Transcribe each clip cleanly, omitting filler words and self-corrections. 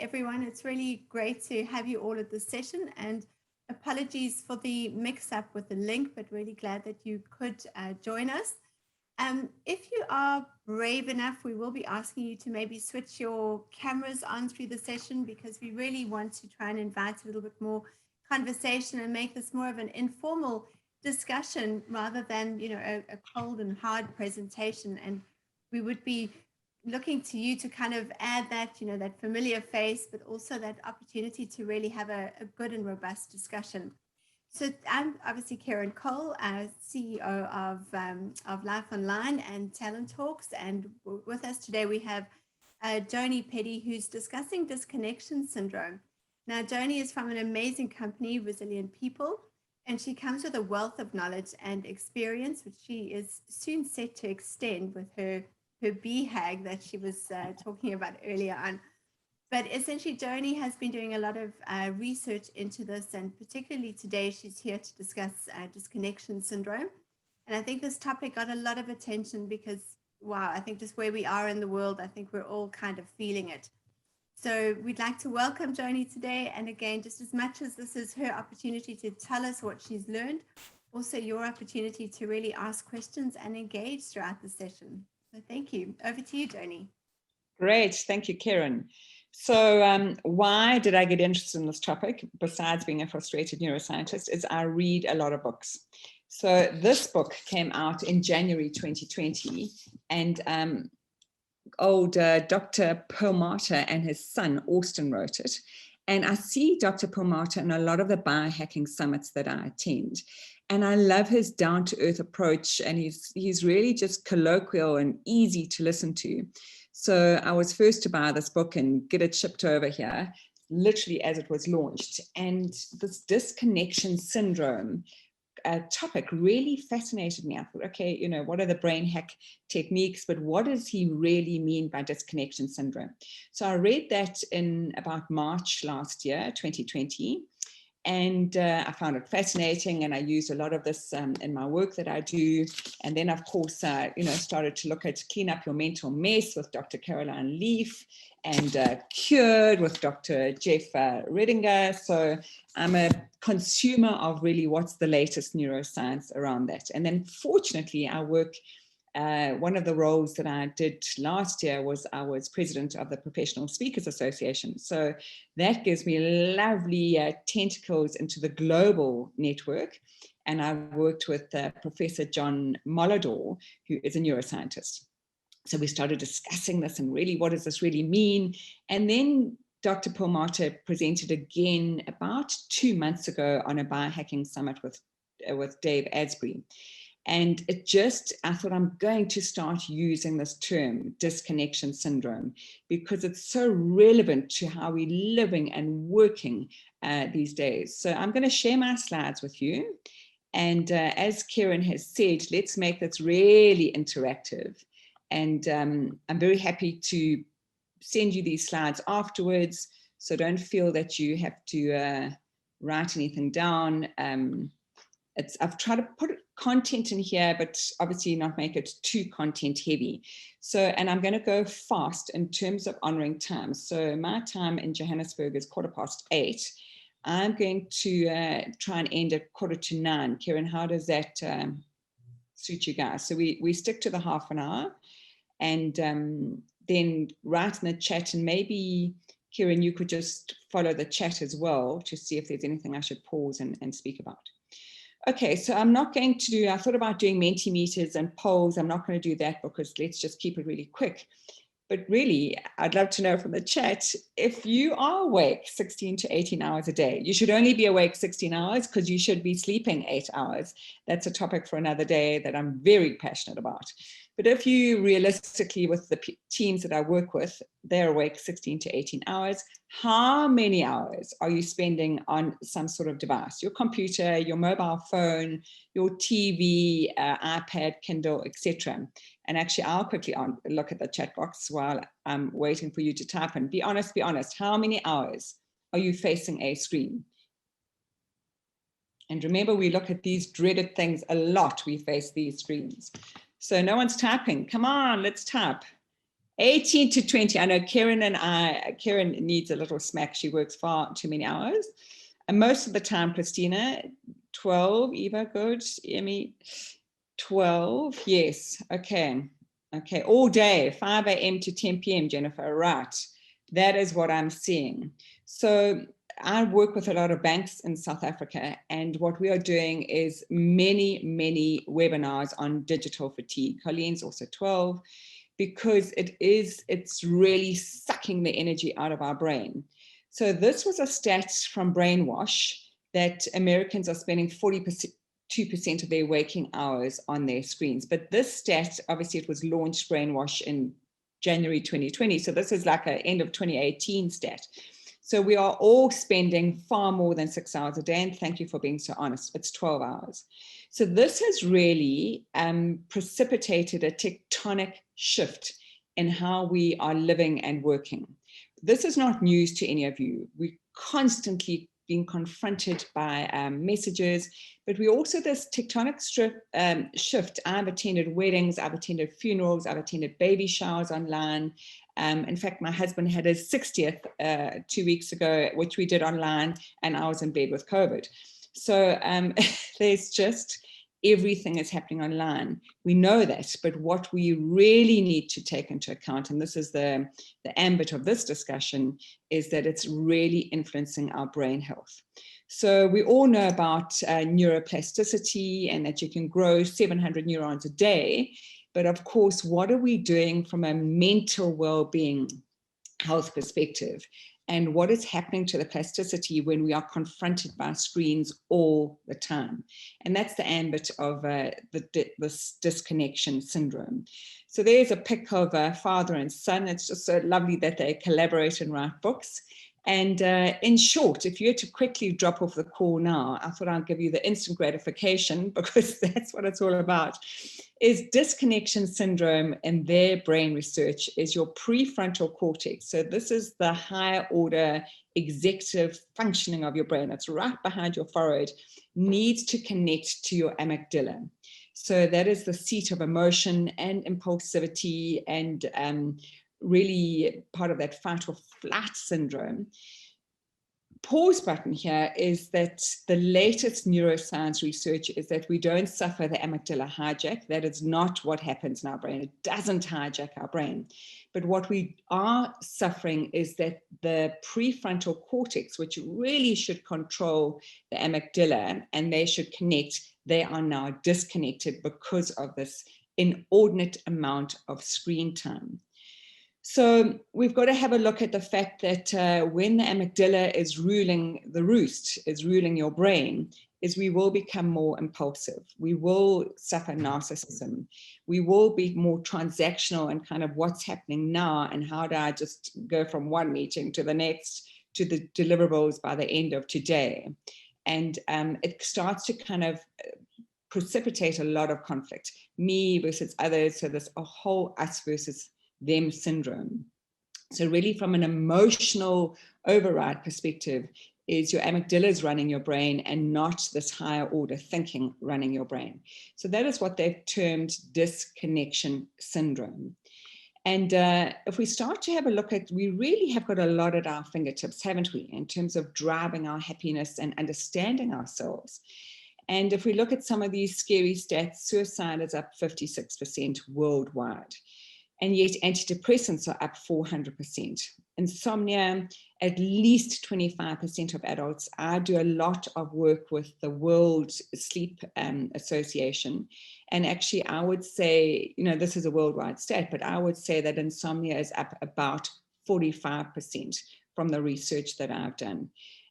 everyone. It's really great to have you all at this session, and apologies for the mix-up with the link, but really glad that you could join us. If you are brave enough, we will be asking you to maybe switch your cameras on through the session, because we really want to try and invite a little bit more conversation and make this more of an informal discussion rather than, a cold and hard presentation. And we would be looking to you to kind of add that, that familiar face, but also that opportunity to really have a good and robust discussion. So I'm obviously Karen Cole, CEO of Life Online and Talent Talks. And with us today, we have Joni Petty, who's discussing disconnection syndrome. Now, Joni is from an amazing company, Resilient People, and she comes with a wealth of knowledge and experience, which she is soon set to extend with her BHAG that she was talking about earlier on. But essentially, Joni has been doing a lot of research into this, and particularly today, she's here to discuss disconnection syndrome. And I think this topic got a lot of attention because, wow, I think just where we are in the world, I think we're all kind of feeling it. So we'd like to welcome Joni today. And again, just as much as this is her opportunity to tell us what she's learned, also your opportunity to really ask questions and engage throughout the session. So thank you. Over to you, Joni. Great. Thank you, Karen. So why did I get interested in this topic, besides being a frustrated neuroscientist, is I read a lot of books. So this book came out in January 2020, and Dr. Perlmutter and his son, Austin, wrote it. And I see Dr. Perlmutter in a lot of the biohacking summits that I attend. And I love his down-to-earth approach, and he's really just colloquial and easy to listen to. So I was first to buy this book and get it shipped over here, literally as it was launched. And this disconnection syndrome topic really fascinated me. I thought, okay, what are the brain hack techniques, but what does he really mean by disconnection syndrome? So I read that in about March last year, 2020. And I found it fascinating, and I used a lot of this in my work that I do. And then, of course, started to look at Clean Up Your Mental Mess with Dr. Caroline Leaf, and Cured with Dr. Jeff Redinger. So I'm a consumer of really what's the latest neuroscience around that. And then, fortunately, I work. One of the roles that I did last year was I was president of the Professional Speakers Association. So that gives me lovely tentacles into the global network. And I worked with Professor John Mollador, who is a neuroscientist. So we started discussing this and really, what does this really mean? And then Dr. Perlmutter presented again about 2 months ago on a biohacking summit with Dave Asprey. And I thought I'm going to start using this term, disconnection syndrome, because it's so relevant to how we're living and working these days. So I'm going to share my slides with you. And as Karen has said, let's make this really interactive. And I'm very happy to send you these slides afterwards. So don't feel that you have to write anything down. I've tried to put content in here, but obviously not make it too content heavy. So, and I'm going to go fast in terms of honoring time. So my time in Johannesburg is 8:15. I'm going to try and end at 8:45. Karen, how does that suit you guys? So we stick to the half an hour, and then write in the chat, and maybe Karen, you could just follow the chat as well to see if there's anything I should pause and speak about. Okay, so I'm not going to do, I thought about doing Mentimeters and polls. I'm not going to do that because let's just keep it really quick. But really, I'd love to know from the chat, if you are awake 16 to 18 hours a day, you should only be awake 16 hours because you should be sleeping 8 hours. That's a topic for another day that I'm very passionate about. But if you realistically, with the teams that I work with, they're awake 16 to 18 hours, how many hours are you spending on some sort of device? Your computer, your mobile phone, your TV, iPad, Kindle, etc. And actually, I'll quickly look at the chat box while I'm waiting for you to type in. Be honest, how many hours are you facing a screen? And remember, we look at these dreaded things a lot. We face these screens. So no one's typing. Come on, let's type. 18 to 20. I know Karen needs a little smack. She works far too many hours. And most of the time, Christina, 12, Eva, good. Emmy, 12. Yes. Okay. Okay. All day, 5 a.m. to 10 p.m., Jennifer. Right. That is what I'm seeing. So I work with a lot of banks in South Africa, and what we are doing is many webinars on digital fatigue. Colleen's also 12, because it's really sucking the energy out of our brain. So this was a stat from Brainwash that Americans are spending 42% of their waking hours on their screens. But this stat, obviously it was launched Brainwash in January 2020. So this is like an end of 2018 stat. So we are all spending far more than 6 hours a day. And thank you for being so honest. It's 12 hours. So this has really precipitated a tectonic shift in how we are living and working. This is not news to any of you. We're constantly being confronted by messages, but we also, this tectonic shift. I've attended weddings, I've attended funerals, I've attended baby showers online. In fact, my husband had his 60th 2 weeks ago, which we did online, and I was in bed with COVID. So there's just everything is happening online. We know that, but what we really need to take into account, and this is the ambit of this discussion, is that it's really influencing our brain health. So we all know about neuroplasticity, and that you can grow 700 neurons a day. But of course, what are we doing from a mental well-being health perspective? And what is happening to the plasticity when we are confronted by screens all the time? And that's the ambit of this disconnection syndrome. So there's a pic of a father and son. It's just so lovely that they collaborate and write books. And in short, if you had to quickly drop off the call now, I thought I'd give you the instant gratification, because that's what it's all about, is disconnection syndrome, and their brain research is your prefrontal cortex. So this is the higher order executive functioning of your brain. It's right behind your forehead, needs to connect to your amygdala. So that is the seat of emotion and impulsivity, and really part of that fight or flight syndrome. Pause button here is that the latest neuroscience research is that we don't suffer the amygdala hijack. That is not what happens in our brain. It doesn't hijack our brain. But what we are suffering is that the prefrontal cortex, which really should control the amygdala and they should connect, they are now disconnected because of this inordinate amount of screen time. So we've got to have a look at the fact that when the amygdala is ruling the roost, is ruling your brain, is we will become more impulsive. We will suffer narcissism. We will be more transactional and kind of what's happening now, and how do I just go from one meeting to the next to the deliverables by the end of today. And it starts to kind of precipitate a lot of conflict, me versus others. So there's a whole us versus them syndrome. So really from an emotional override perspective, is your amygdala is running your brain and not this higher order thinking running your brain. So that is what they've termed disconnection syndrome. And if we start to have a look at, we really have got a lot at our fingertips, haven't we, in terms of driving our happiness and understanding ourselves. And if we look at some of these scary stats, suicide is up 56% worldwide. And yet antidepressants are up 400%. Insomnia, at least 25% of adults. I do a lot of work with the World Sleep Association. And actually, I would say, you know, this is a worldwide stat, but I would say that insomnia is up about 45% from the research that I've done.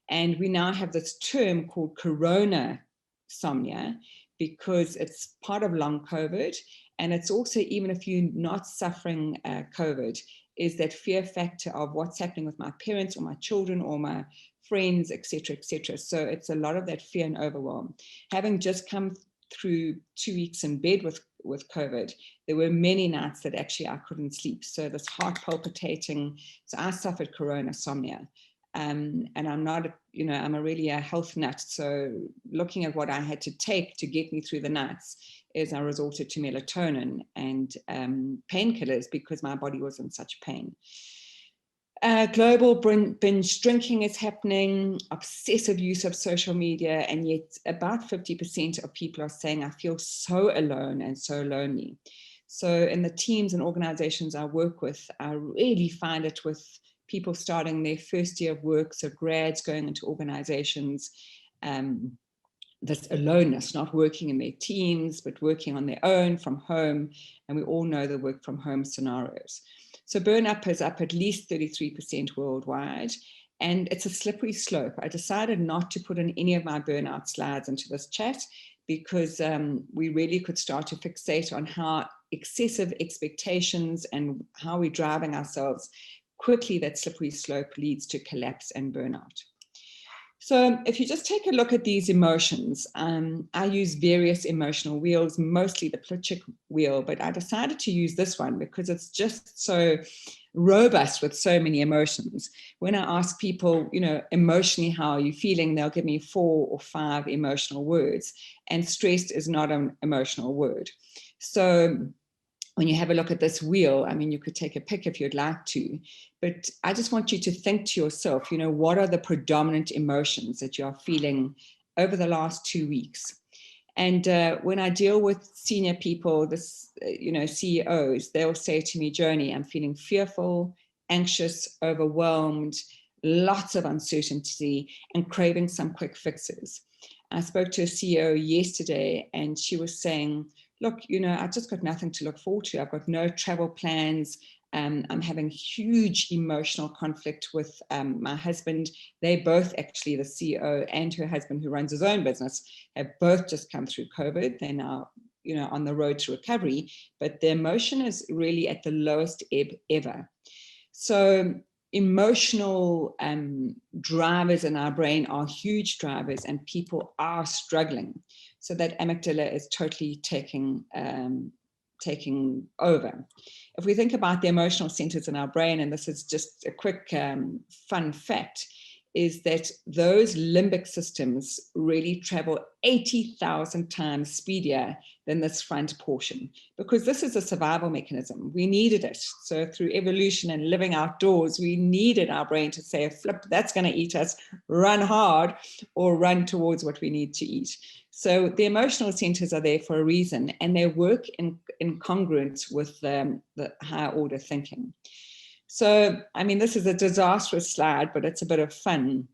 And we now have this term called corona-somnia, because it's part of long COVID. And it's also, even if you're not suffering COVID, is that fear factor of what's happening with my parents or my children or my friends, et cetera, et cetera. So it's a lot of that fear and overwhelm. Having just come through 2 weeks in bed with COVID, there were many nights that actually I couldn't sleep. So this heart palpitating, so I suffered corona-somnia. And I'm not, you know, I'm really a health nut. So looking at what I had to take to get me through the nights, is I resorted to melatonin and painkillers because my body was in such pain. Global binge drinking is happening, obsessive use of social media, and yet about 50% of people are saying, I feel so alone and so lonely. So in the teams and organizations I work with, I really find it with people starting their first year of work, so grads going into organizations, this aloneness, not working in their teams, but working on their own from home. And we all know the work from home scenarios. So burnout is up at least 33% worldwide. And it's a slippery slope. I decided not to put in any of my burnout slides into this chat because we really could start to fixate on how excessive expectations and how we're driving ourselves quickly, that slippery slope leads to collapse and burnout. So if you just take a look at these emotions, I use various emotional wheels, mostly the Plutchik wheel, but I decided to use this one because it's just so robust with so many emotions. When I ask people, emotionally, how are you feeling? They'll give me 4 or 5 emotional words, and stressed is not an emotional word. So when you have a look at this wheel, I mean, you could take a pick if you'd like to, but I just want you to think to yourself, what are the predominant emotions that you're feeling over the last 2 weeks? And when I deal with senior people, CEOs, they'll say to me, Joni, I'm feeling fearful, anxious, overwhelmed, lots of uncertainty, and craving some quick fixes. I spoke to a CEO yesterday, and she was saying, look, I've just got nothing to look forward to. I've got no travel plans. I'm having huge emotional conflict with my husband. They both, actually, the CEO and her husband, who runs his own business, have both just come through COVID. They're now, on the road to recovery, but their emotion is really at the lowest ebb ever. So emotional drivers in our brain are huge drivers, and people are struggling. So that amygdala is totally taking over. If we think about the emotional centers in our brain, and this is just a quick fun fact, is that those limbic systems really travel 80,000 times speedier than this front portion, because this is a survival mechanism. We needed it. So through evolution and living outdoors, we needed our brain to say, flip, that's going to eat us, run hard, or run towards what we need to eat. So the emotional centers are there for a reason, and they work in congruence with the higher order thinking. So, I mean, this is a disastrous slide, but it's a bit of fun,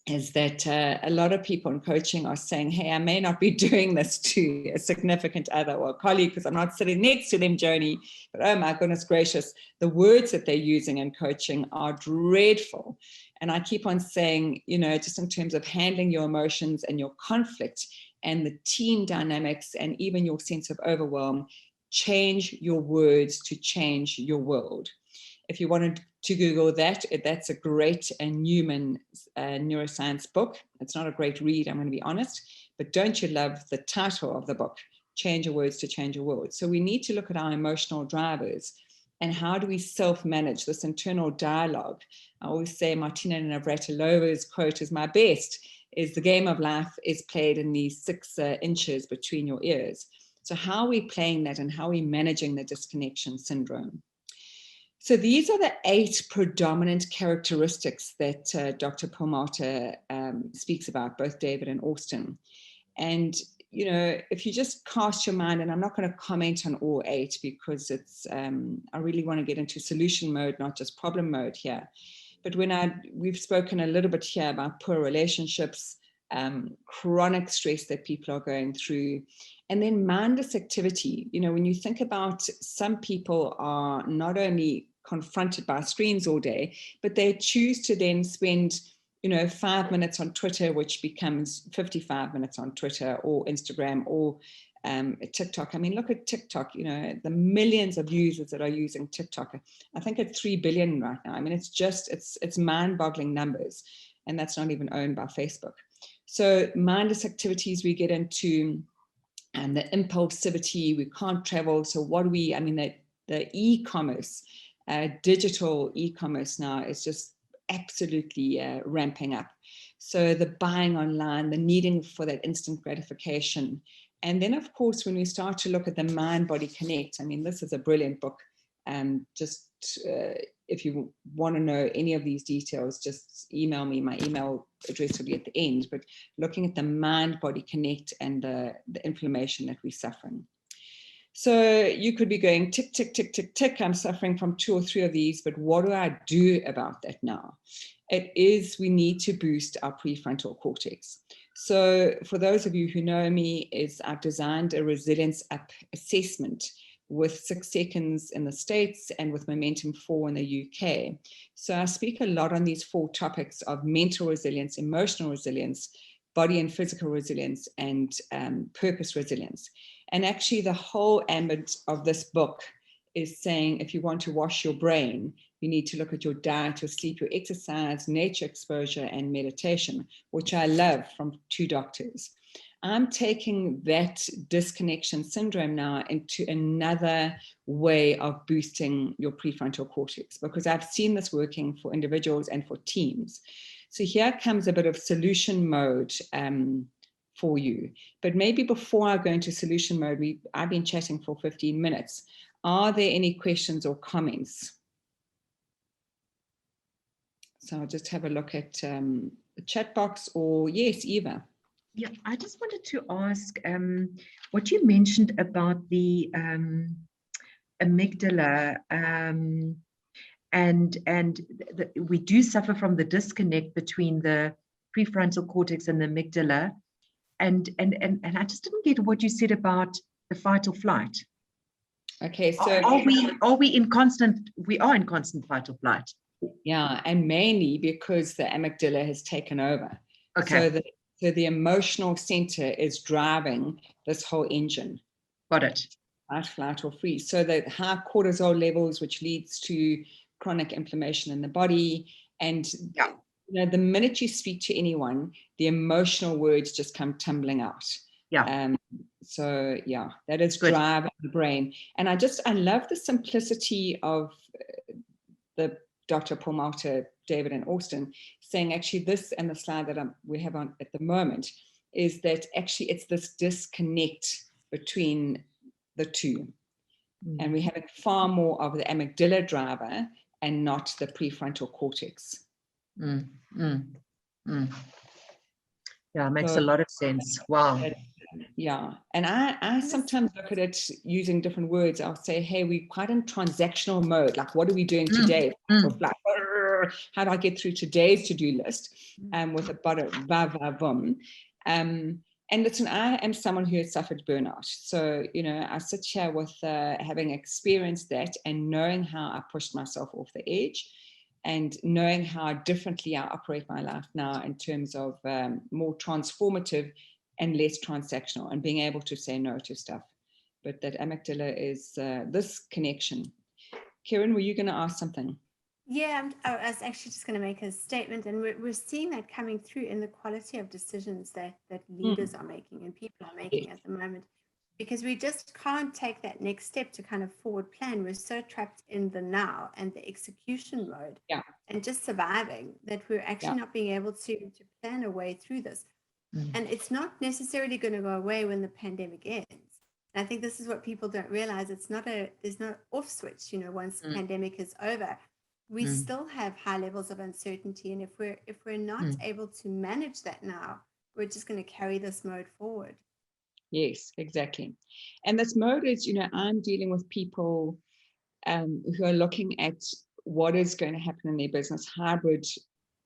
is that a lot of people in coaching are saying, hey, I may not be doing this to a significant other or a colleague because I'm not sitting next to them, Joni, but oh my goodness gracious, the words that they're using in coaching are dreadful. And I keep on saying, just in terms of handling your emotions and your conflict and the team dynamics and even your sense of overwhelm, change your words to change your world. If you wanted to Google that, that's a great Newman neuroscience book. It's not a great read, I'm going to be honest, but don't you love the title of the book, Change Your Words to Change Your World? So we need to look at our emotional drivers and how do we self-manage this internal dialogue. I always say Martina Navratilova's quote is my best, is the game of life is played in these 6 inches between your ears. So how are we playing that, and how are we managing the disconnection syndrome? So these are the 8 predominant characteristics that Dr. Perlmutter speaks about, both David and Austin. And, if you just cast your mind, and I'm not going to comment on all 8 because it's, I really want to get into solution mode, not just problem mode here. But we've spoken a little bit here about poor relationships, chronic stress that people are going through, and then mindless activity. When you think about, some people are not only confronted by screens all day, but they choose to then spend 5 minutes on Twitter, which becomes 55 minutes on Twitter or Instagram or TikTok. I mean, look at TikTok, the millions of users that are using TikTok. I think it's 3 billion right now. I mean, it's mind-boggling numbers, and that's not even owned by Facebook. So mindless activities we get into, and the impulsivity, we can't travel. So the e-commerce, digital e-commerce now is just absolutely ramping up. So the buying online, the needing for that instant gratification, And then, of course, when we start to look at the mind-body connect, I mean, this is a brilliant book. If you want to know any of these details, just email me. My email address will be at the end. But looking at the mind-body connect and the inflammation that we're suffering. So you could be going tick, tick, tick, tick, tick. I'm suffering from 2 or 3 of these, but what do I do about that now? It is, we need to boost our prefrontal cortex. So for those of you who know me, I've designed a resilience app assessment with 6 seconds in the States and with Momentum 4 in the UK. So I speak a lot on these 4 topics of mental resilience, emotional resilience, body and physical resilience, and purpose resilience. And actually the whole ambit of this book is saying, if you want to wash your brain, you need to look at your diet, your sleep, your exercise, nature exposure, and meditation, which I love from 2 doctors. I'm taking that disconnection syndrome now into another way of boosting your prefrontal cortex, because I've seen this working for individuals and for teams. So here comes a bit of solution mode for you. But maybe before I go into solution mode, I've been chatting for 15 minutes. Are there any questions or comments? So I'll just have a look at the chat box, or yes, Eva. Yeah, I just wanted to ask what you mentioned about the amygdala, we do suffer from the disconnect between the prefrontal cortex and the amygdala, and I just didn't get what you said about the fight or flight. Okay, so are we in constant? We are in constant fight or flight. Yeah, and mainly because the amygdala has taken over. Okay. So the emotional center is driving this whole engine. Got it. Fight, flight, or freeze. So the high cortisol levels, which leads to chronic inflammation in the body. And yeah, you know, the minute you speak to anyone, the emotional words just come tumbling out. Yeah. So yeah, that is driving the brain. And I love the simplicity of the Dr. Perlmutter, David, and Austin saying actually this, and the slide that we have on at the moment, is that actually it's this disconnect between the two. And we're having far more of the amygdala driver and not the prefrontal cortex. Yeah, it makes a lot of sense. Wow. Yeah. And I sometimes look at it using different words. I'll say, hey, we're quite in transactional mode. Like, what are we doing today? Like, how do I get through today's to-do list? With a ba-va-vum. And listen, I am someone who has suffered burnout. So, you know, I sit here with having experienced that and knowing how I pushed myself off the edge, and knowing how differently I operate my life now in terms of more transformative and less transactional, and being able to say no to stuff. But that amygdala is this connection. Karen, were you going to ask something? Yeah, I was actually just going to make a statement, and we're seeing that coming through in the quality of decisions that leaders are making and people are making at the moment, because we just can't take that next step to kind of forward plan. We're so trapped in the now and the execution mode and just surviving that we're actually not being able to plan a way through this. And it's not necessarily going to go away when the pandemic ends. And I think this is what people don't realize. There's no off switch, you know, once the pandemic is over. We still have high levels of uncertainty. And if we're not able to manage that now, we're just going to carry this mode forward. Yes, exactly. And this mode is, you know, I'm dealing with people who are looking at what is going to happen in their business, hybrid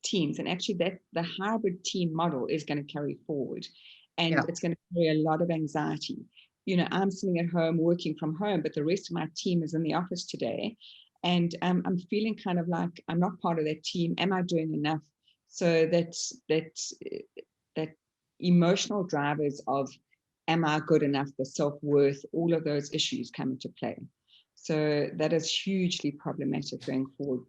teams. And actually that the hybrid team model is going to carry forward, and it's going to carry a lot of anxiety. You know, I'm sitting at home working from home, but the rest of my team is in the office today. And I'm feeling kind of like I'm not part of that team. Am I doing enough? So that emotional drivers of am I good enough, the self-worth, all of those issues come into play. So that is hugely problematic going forward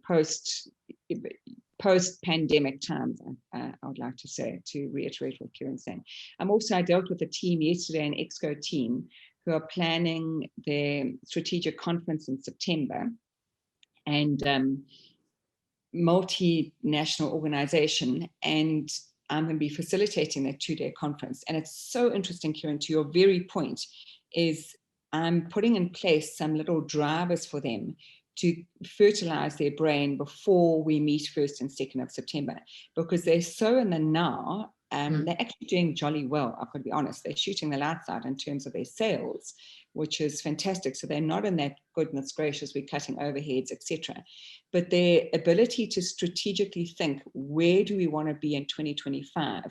post-pandemic times, I would like to say, to reiterate what Kieran's saying. I dealt with a team yesterday, an EXCO team, who are planning their strategic conference in September, and multinational organization. And I'm going to be facilitating that 2-day conference. And it's so interesting, Kieran, to your very point, is I'm putting in place some little drivers for them to fertilize their brain before we meet 1st and 2nd of September, because they're so in the now. They're actually doing jolly well, I've got to be honest. They're shooting the lights out in terms of their sales, which is fantastic. So they're not in that goodness gracious, we're cutting overheads, etc. But their ability to strategically think, where do we want to be in 2025,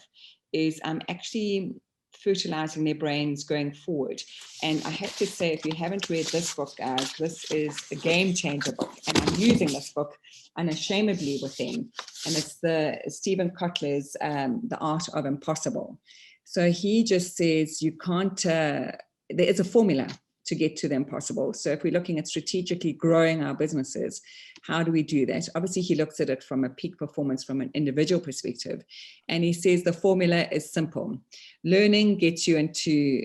is actually fertilizing their brains going forward. And I have to say, if you haven't read this book, guys, this is a game changer book. And I'm using this book unashamedly with them. And it's the Stephen Kotler's The Art of Impossible. So he just says you can't, there is a formula to get to the impossible. So if we're looking at strategically growing our businesses, how do we do that? Obviously, he looks at it from a peak performance, from an individual perspective. And he says the formula is simple. Learning gets you into,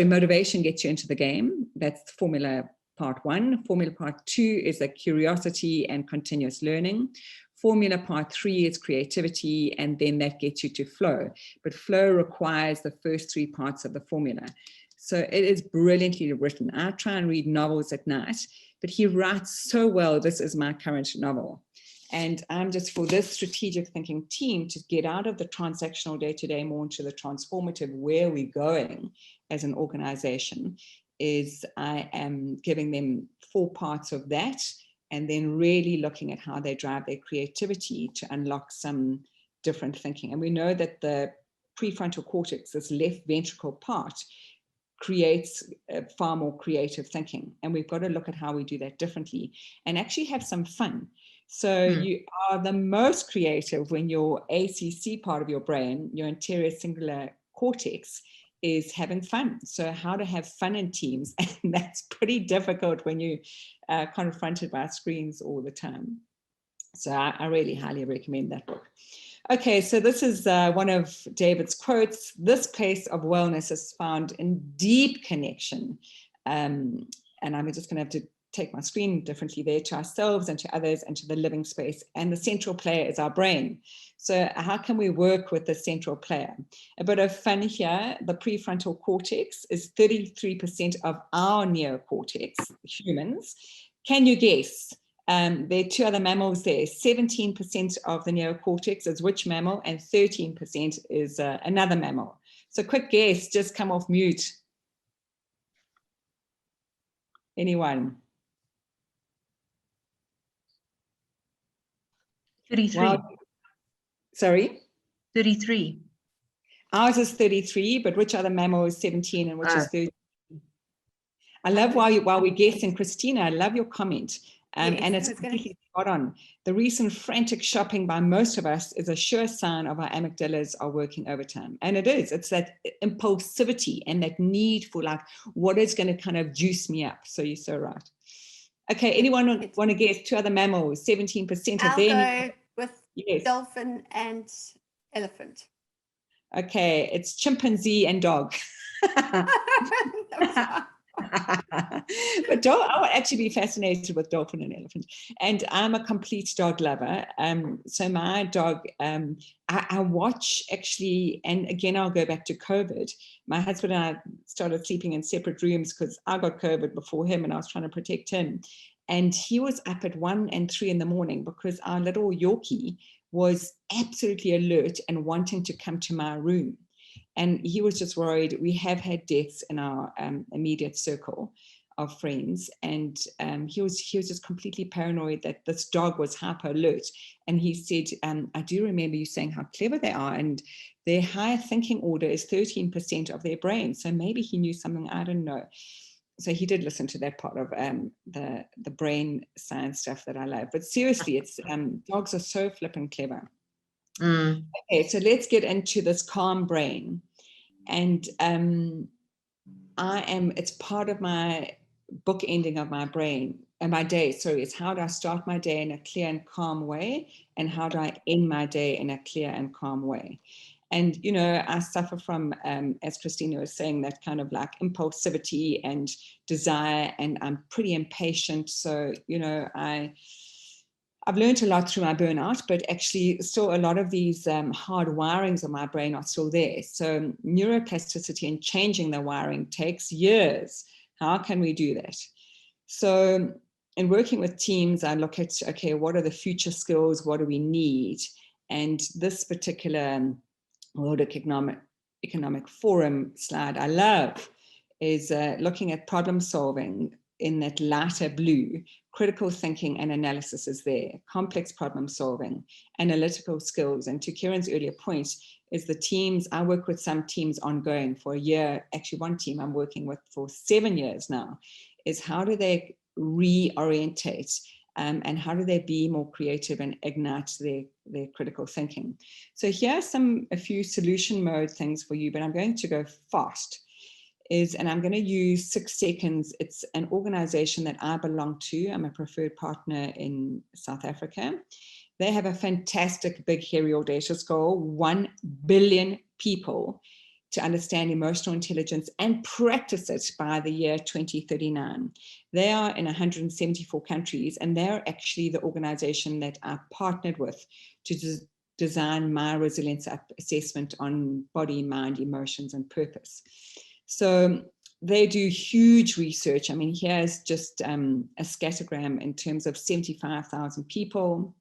motivation gets you into the game. That's formula part 1. Formula part 2 is the curiosity and continuous learning. Formula part 3 is creativity, and then that gets you to flow. But flow requires the first 3 parts of the formula. So it is brilliantly written. I try and read novels at night, but he writes so well. This is my current novel. And I'm just, for this strategic thinking team to get out of the transactional day-to-day more into the transformative, where we're going as an organization, is I am giving them 4 parts of that, and then really looking at how they drive their creativity to unlock some different thinking. And we know that the prefrontal cortex, this left ventricle part, creates far more creative thinking. And we've got to look at how we do that differently and actually have some fun. So you are the most creative when your ACC part of your brain, your anterior cingulate cortex, is having fun. So how to have fun in teams, and that's pretty difficult when you are confronted by screens all the time. So I really highly recommend that book. Okay, so this is one of David's quotes. This place of wellness is found in deep connection. And I'm just going to have to take my screen differently there, to ourselves and to others and to the living space. And the central player is our brain. So how can we work with the central player? A bit of fun here. The prefrontal cortex is 33% of our neocortex, humans. Can you guess? There are 2 other mammals there. 17% of the neocortex is which mammal, and 13% is another mammal. So quick guess, just come off mute. Anyone? 33. Well, sorry? 33. Ours is 33, but which other mammal is 17 and which is 13? I love while we're guessing, Christina, I love your comment. Yes, and it's completely spot on. The recent frantic shopping by most of us is a sure sign of our amygdalas are working overtime. And it is. It's that impulsivity and that need for, like, what is going to kind of juice me up. So you're so right. Okay, anyone want to guess 2 other mammals? 17% of them. I'll go with dolphin and elephant. Okay, it's chimpanzee and dog. But I would actually be fascinated with dolphin and elephant. And I'm a complete dog lover. So my dog, I watch actually, and again, I'll go back to COVID. My husband and I started sleeping in separate rooms because I got COVID before him and I was trying to protect him. And he was up at 1 and 3 in the morning because our little Yorkie was absolutely alert and wanting to come to my room. And he was just worried. We have had deaths in our immediate circle of friends. And he was just completely paranoid that this dog was hyper alert. And he said, I do remember you saying how clever they are. And their higher thinking order is 13% of their brain. So maybe he knew something I don't know. So he did listen to that part of the brain science stuff that I love. But seriously, it's dogs are so flippin' clever. Okay, so let's get into this calm brain. And it's part of my book ending of my brain and my day. Sorry, it's how do I start my day in a clear and calm way, and how do I end my day in a clear and calm way. And, you know, I suffer from, as Christina was saying, that kind of like impulsivity and desire, and I'm pretty impatient. So, you know, I I've learned a lot through my burnout, but actually still a lot of these hard wirings of my brain are still there. So neuroplasticity and changing the wiring takes years. How can we do that? So in working with teams, I look at, okay, what are the future skills? What do we need? And this particular World Economic Forum slide I love is looking at problem solving in that lighter blue. Critical thinking and analysis is there, complex problem solving, analytical skills. And to Kieran's earlier point is the teams, I work with some teams ongoing for a year, actually one team I'm working with for 7 years now, is how do they reorientate and how do they be more creative and ignite their critical thinking. So here's a few solution mode things for you, but I'm going to go fast. And I'm going to use 6 seconds. It's an organization that I belong to. I'm a preferred partner in South Africa. They have a fantastic, big, hairy, audacious goal, 1 billion people to understand emotional intelligence and practice it by the year 2039. They are in 174 countries, and they're actually the organization that I partnered with to design my resilience assessment on body, mind, emotions, and purpose. So they do huge research. I mean, here's just a scattergram in terms of 75,000 people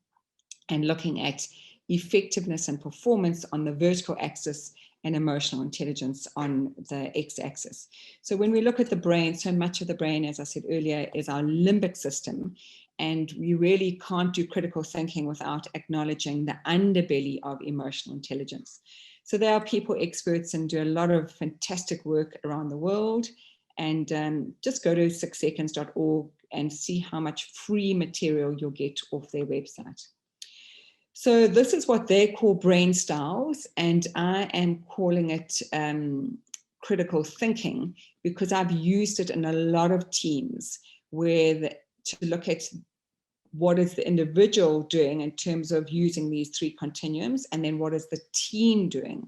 and looking at effectiveness and performance on the vertical axis and emotional intelligence on the x-axis. So when we look at the brain, so much of the brain, as I said earlier, is our limbic system. And we really can't do critical thinking without acknowledging the underbelly of emotional intelligence. So there are people experts and do a lot of fantastic work around the world. And just go to 6seconds.org and see how much free material you'll get off their website. So this is what they call brain styles, and I am calling it critical thinking because I've used it in a lot of teams to look at what is the individual doing in terms of using these 3 continuums, and then what is the team doing,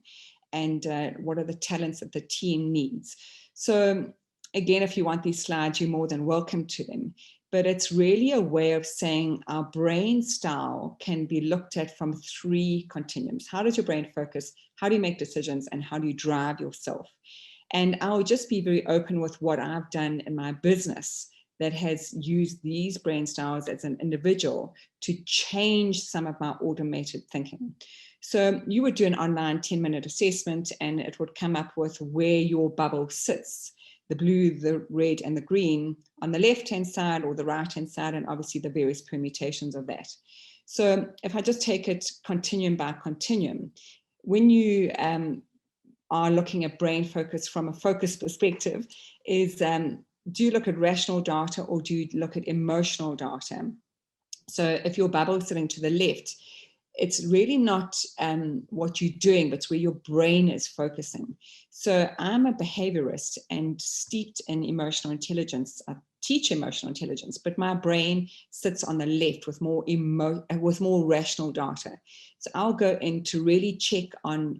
and what are the talents that the team needs. So again, if you want these slides, you're more than welcome to them. But it's really a way of saying our brain style can be looked at from 3 continuums. How does your brain focus? How do you make decisions? And how do you drive yourself? And I'll just be very open with what I've done in my business that has used these brain styles as an individual to change some of my automated thinking. So you would do an online 10-minute assessment and it would come up with where your bubble sits, the blue, the red, and the green on the left-hand side or the right-hand side, and obviously the various permutations of that. So if I just take it continuum by continuum, when you are looking at brain focus from a focus perspective, is do you look at rational data or do you look at emotional data? So if your bubble is sitting to the left, it's really not what you're doing, but it's where your brain is focusing. So I'm a behaviorist and steeped in emotional intelligence. I teach emotional intelligence, but my brain sits on the left with more rational data. So I'll go in to really check on,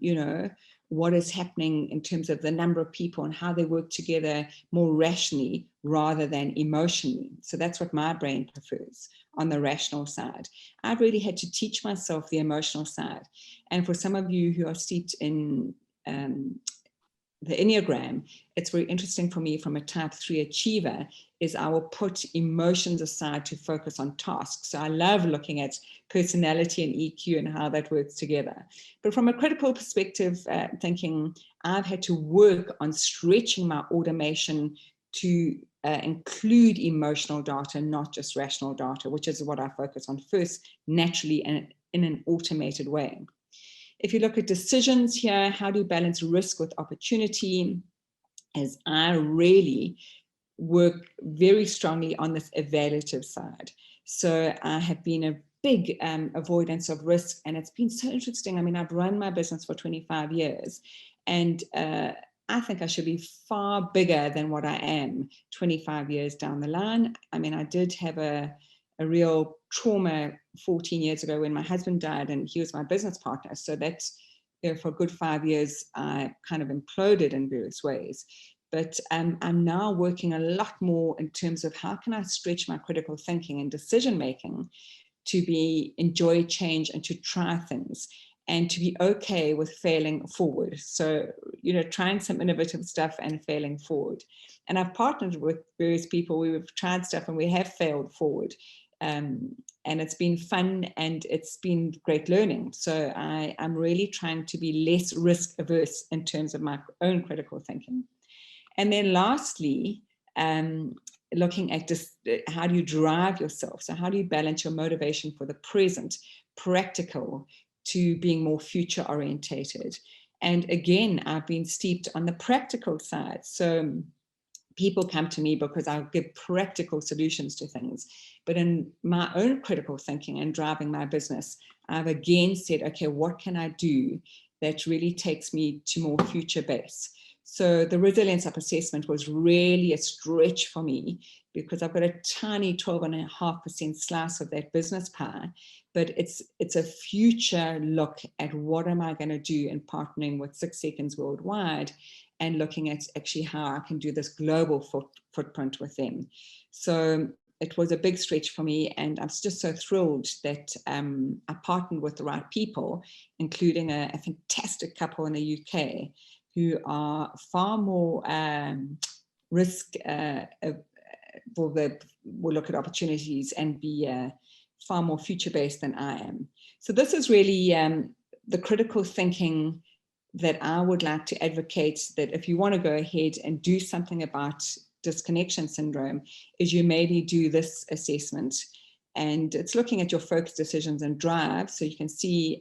what is happening in terms of the number of people and how they work together more rationally rather than emotionally. So that's what my brain prefers on the rational side. I've really had to teach myself the emotional side. And for some of you who are steeped in the Enneagram, it's very interesting for me from a type 3 achiever is I will put emotions aside to focus on tasks. So I love looking at personality and EQ and how that works together. But from a critical perspective, thinking, I've had to work on stretching my automation to include emotional data, not just rational data, which is what I focus on first, naturally and in an automated way. If you look at decisions here, how do you balance risk with opportunity? As I really work very strongly on this evaluative side. So I have been a big avoidance of risk, and it's been so interesting. I mean, I've run my business for 25 years, and I think I should be far bigger than what I am 25 years down the line. I mean, I did have a real trauma 14 years ago when my husband died and he was my business partner. So that's, for a good 5 years, I kind of imploded in various ways. But I'm now working a lot more in terms of how can I stretch my critical thinking and decision making to enjoy change and to try things, and to be okay with failing forward. So, trying some innovative stuff and failing forward. And I've partnered with various people. We've tried stuff and we have failed forward. And it's been fun and it's been great learning. So I'm really trying to be less risk averse in terms of my own critical thinking. And then lastly, looking at just how do you drive yourself? So how do you balance your motivation for the present, practical, to being more future orientated? And again, I've been steeped on the practical side. So people come to me because I'll give practical solutions to things. But in my own critical thinking and driving my business, I've again said, okay, what can I do that really takes me to more future base? So the resilience up assessment was really a stretch for me because I've got a tiny 12.5% slice of that business pie, but it's a future look at what am I going to do in partnering with 6 Seconds Worldwide and looking at actually how I can do this global footprint with them. So it was a big stretch for me, and I'm just so thrilled that I partnered with the right people, including a fantastic couple in the UK who are far more risk, will look at opportunities and be far more future-based than I am. So this is really the critical thinking that I would like to advocate, that if you want to go ahead and do something about disconnection syndrome, is you maybe do this assessment. And it's looking at your focus, decisions, and drive. So you can see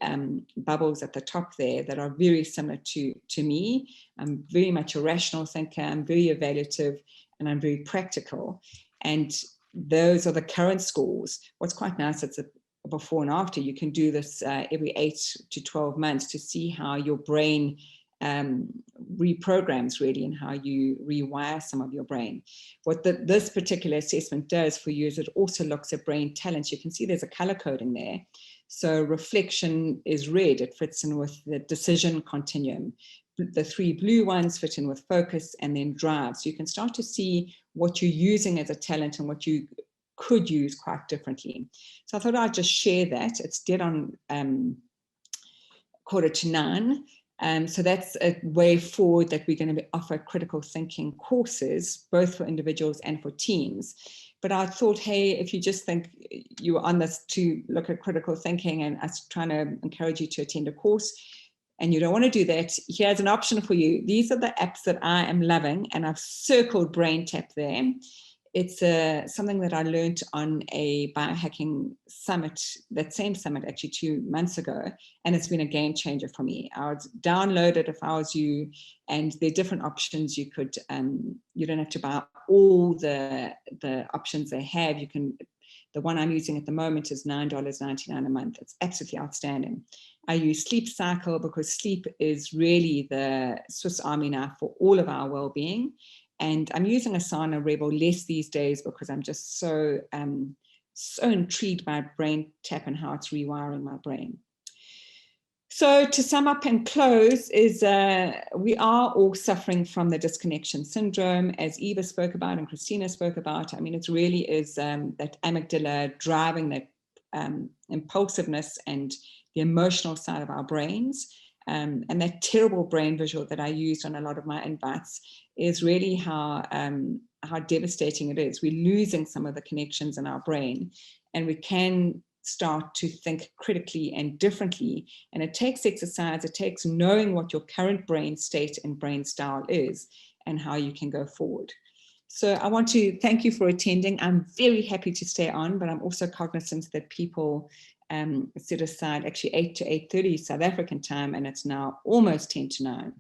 bubbles at the top there that are very similar to me. I'm very much a rational thinker. I'm very evaluative, and I'm very practical. And those are the current scores. What's quite nice, it's a before and after. You can do this every 8 to 12 months to see how your brain reprograms really, and how you rewire some of your brain. What this particular assessment does for you is it also looks at brain talents. You can see there's a color coding there. So reflection is red, it fits in with the decision continuum. The 3 blue ones fit in with focus, and then drive. So you can start to see what you're using as a talent and what you could use quite differently. So I thought I'd just share that. It's dead on 8:45. So that's a way forward that we're going to offer critical thinking courses, both for individuals and for teams. But I thought, hey, if you just think you were on this to look at critical thinking and us trying to encourage you to attend a course, and you don't want to do that, here's an option for you. These are the apps that I am loving, and I've circled Brain Tap there. It's something that I learned on a biohacking summit, that same summit actually 2 months ago, and it's been a game changer for me. I would download it if I was you, and there are different options you could, you don't have to buy all the options they have. You can, the one I'm using at the moment is $9.99 a month. It's absolutely outstanding. I use Sleep Cycle because sleep is really the Swiss Army knife for all of our well-being. And I'm using Asana Rebel less these days because I'm just so intrigued by Brain Tap and how it's rewiring my brain. So to sum up and close is we are all suffering from the disconnection syndrome, as Eva spoke about and Christina spoke about. I mean, it really is that amygdala driving that impulsiveness and the emotional side of our brains. And that terrible brain visual that I used on a lot of my invites is really how devastating it is. We're losing some of the connections in our brain, and we can start to think critically and differently. And it takes exercise, it takes knowing what your current brain state and brain style is and how you can go forward. So I want to thank you for attending. I'm very happy to stay on, but I'm also cognizant that people set aside actually 8 to 8:30 South African time, and it's now almost 10 to 9.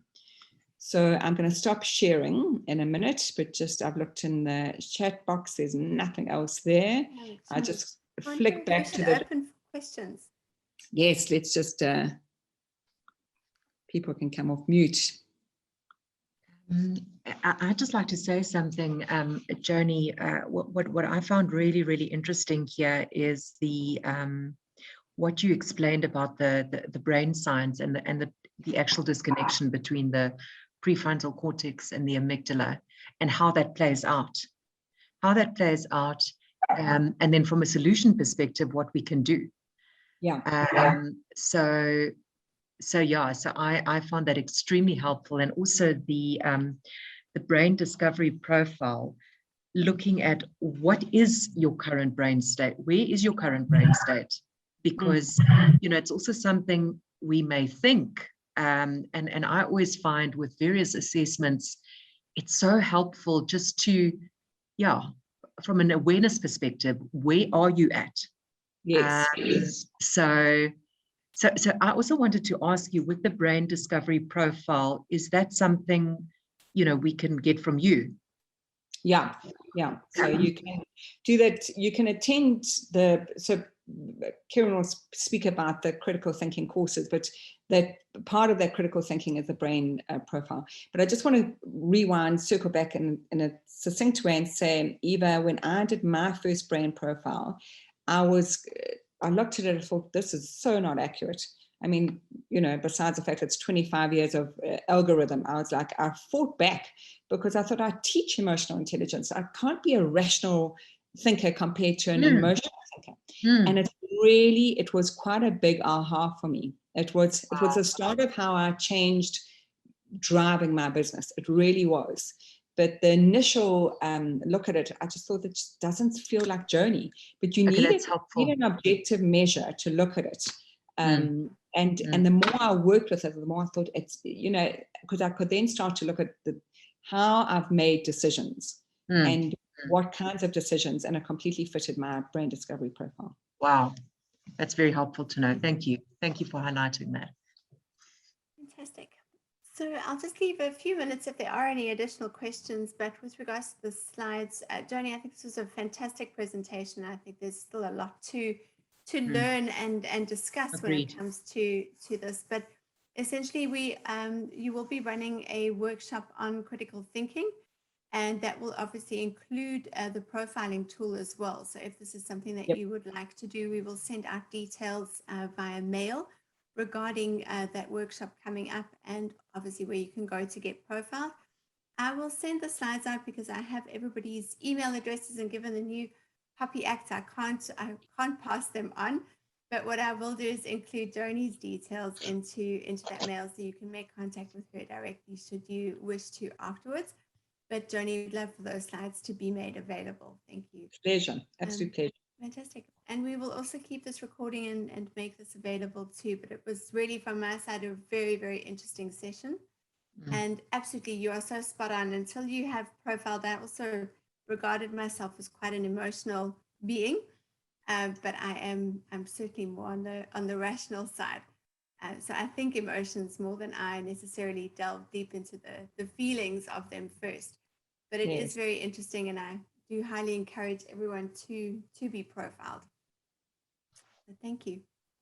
So I'm going to stop sharing in a minute, but just I've looked in the chat box, there's nothing else there. I just flick back to the open for questions. Yes, let's just people can come off mute. I'd just like to say something, Joni. What I found really, really interesting here is the what you explained about the brain science and the actual disconnection between the prefrontal cortex and the amygdala, and how that plays out. and then from a solution perspective, what we can do. Yeah. So I found that extremely helpful, and also the brain discovery profile, looking at what is your current brain state, where is your current brain state, because it's also something we may think, and I always find with various assessments, it's so helpful just to, from an awareness perspective, where are you at? Yes. So I also wanted to ask you, with the brain discovery profile, is that something, we can get from you? Yeah. So you can do that. You can attend so Kieran will speak about the critical thinking courses, but that part of that critical thinking is the brain profile. But I just want to rewind, circle back in a succinct way and say, Eva, when I did my first brain profile, I looked at it and thought, this is so not accurate. I mean, besides the fact it's 25 years of algorithm, I was like, I fought back because I thought I teach emotional intelligence. I can't be a rational thinker compared to an emotional thinker. And it was quite a big aha for me. It was the start of how I changed driving my business. It really was. But the initial look at it, I just thought it just doesn't feel like journey. But you need an objective measure to look at it. And the more I worked with it, the more I thought it's, because I could then start to look at how I've made decisions and what kinds of decisions, and it completely fitted my brain discovery profile. Wow, that's very helpful to know. Thank you. Thank you for highlighting that. Fantastic. So I'll just leave a few minutes if there are any additional questions, but with regards to the slides, Joni, I think this was a fantastic presentation. I think there's still a lot to learn and discuss when it comes to this, but essentially you will be running a workshop on critical thinking, and that will obviously include the profiling tool as well. So if this is something that you would like to do, we will send out details via mail regarding that workshop coming up, and obviously where you can go to get profiled. I will send the slides out because I have everybody's email addresses, and given the new Copy Act, I can't pass them on. But what I will do is include Joni's details into that mail, so you can make contact with her directly should you wish to afterwards. But Joni, we'd love for those slides to be made available. Thank you. Pleasure. Absolute pleasure. Fantastic. And we will also keep this recording and make this available too. But it was really, from my side, a very, very interesting session. And absolutely, you are so spot on. Until you have profiled, I also regarded myself as quite an emotional being, but I'm certainly more on the rational side. So I think emotions more than I necessarily delve deep into the feelings of them first. But it is very interesting, and I do highly encourage everyone to be profiled. So thank you.